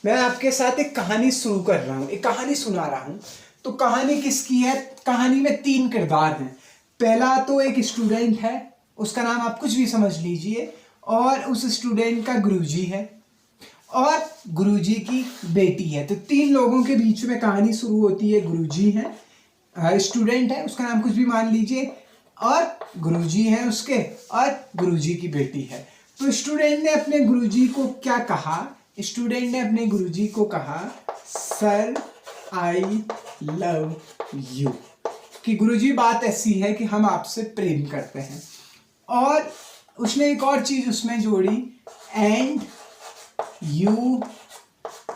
मैं आपके साथ एक कहानी शुरू कर रहा हूँ, एक कहानी सुना रहा हूँ। तो कहानी किसकी है? कहानी में 3 किरदार हैं। पहला तो एक स्टूडेंट है, उसका नाम आप कुछ भी समझ लीजिए, और उस स्टूडेंट का गुरुजी है और गुरुजी की बेटी है। तो 3 लोगों के बीच में कहानी शुरू होती है। गुरुजी है, स्टूडेंट है, उसका नाम कुछ भी मान लीजिए, और गुरुजी है उसके, और गुरुजी की बेटी है। तो स्टूडेंट ने अपने गुरुजी को क्या कहा? स्टूडेंट ने अपने गुरुजी को कहा, सर आई लव यू, कि गुरुजी बात ऐसी है कि हम आपसे प्रेम करते हैं। और उसने एक और चीज उसमें जोड़ी, and you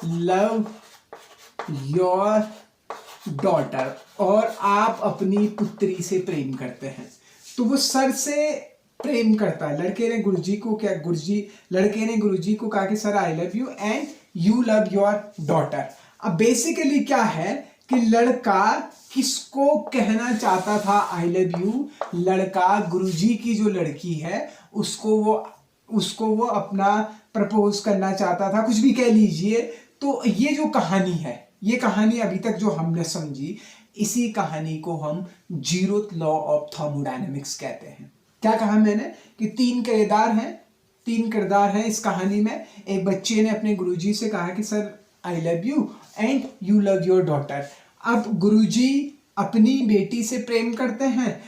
love your daughter, और आप अपनी पुत्री से प्रेम करते हैं। तो वो सर से प्रेम करता है। लड़के ने गुरुजी को क्या, लड़के ने गुरुजी को कहा कि sir I love you and you love your daughter. अब बेसिकली क्या है कि लड़का किसको कहना चाहता था आई लव यू? लड़का गुरुजी की जो लड़की है उसको वो अपना प्रपोज करना चाहता था, कुछ भी कह लीजिए। तो ये जो कहानी है, ये कहानी अभी तक जो हमने समझी, इसी कहानी को हम जीरोथ लॉ ऑफ थर्मोडायनेमिक्स कहते हैं। क्या कहा मैंने कि 3 किरदार हैं इस कहानी में। एक बच्चे ने अपने गुरुजी से कहा कि sir I love you and you love your daughter. अब गुरुजी अपनी बेटी से प्रेम करते हैं,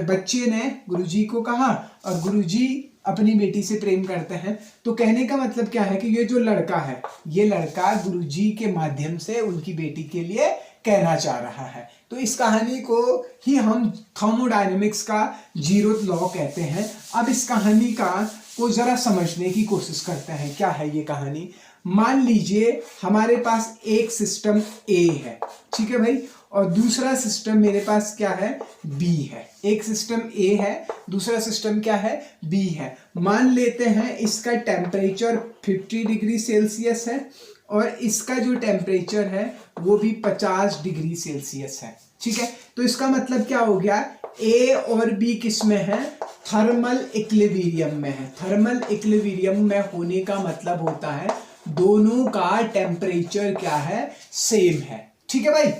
बच्चे ने गुरुजी को कहा, और गुरुजी अपनी बेटी से प्रेम करते हैं। तो कहने का मतलब क्या है कि ये जो लड़का है, ये लड़का गुरुजी के माध्यम से उनकी बेटी के लिए कहना चाह रहा है। तो इस कहानी को ही हम थर्मोडायनेमिक्स का जीरोथ लॉ कहते हैं। अब इस कहानी को जरा समझने की कोशिश करते हैं। क्या है ये कहानी? मान लीजिए हमारे पास एक सिस्टम ए है, ठीक है भाई, और दूसरा सिस्टम मेरे पास क्या है? बी है। एक सिस्टम ए है, दूसरा सिस्टम क्या है? बी है। मान लेते हैं इसका टेम्परेचर 50 डिग्री सेल्सियस है और इसका जो टेम्परेचर है वो भी 50 डिग्री सेल्सियस है, ठीक है। तो इसका मतलब क्या हो गया? ए और बी किस में है? थर्मल इक्विलिब्रियम में है। थर्मल इक्विलिब्रियम में होने का मतलब होता है दोनों का टेम्परेचर क्या है? सेम है, ठीक है भाई।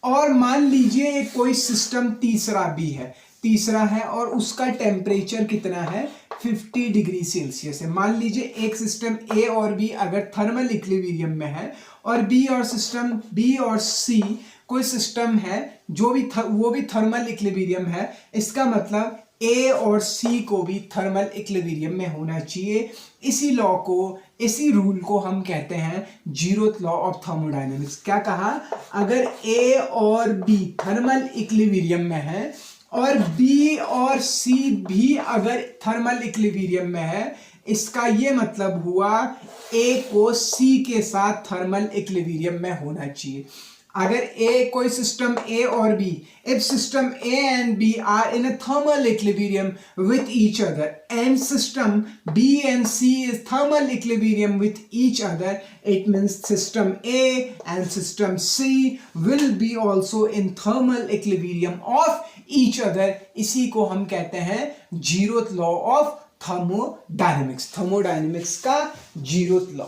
और मान लीजिए कोई सिस्टम तीसरा है और उसका टेम्परेचर कितना है? 50 डिग्री सेल्सियस है। मान लीजिए एक सिस्टम ए और बी अगर थर्मल इक्विलिब्रियम में है, और बी और सी कोई सिस्टम है वो भी थर्मल इक्विलिब्रियम है। इसका मतलब ए और सी को भी थर्मल इक्विलिब्रियम में होना चाहिए। इसी रूल को हम कहते हैं जीरोथ लॉ ऑफ थर्मोडायनेमिक्स। क्या कहा? अगर ए और बी थर्मल इक्विलिब्रियम में है और बी और सी भी अगर थर्मल इक्विलिब्रियम में है, इसका ये मतलब हुआ ए को सी के साथ थर्मल इक्विलिब्रियम में होना चाहिए। अगर कोई सिस्टम ए और B, if system A and B are in a thermal equilibrium with each other and system B and C is thermal equilibrium with each other, it means system A and system C will be also in thermal equilibrium of each other। इसी को हम कहते हैं zeroth law of thermodynamics का zeroth law.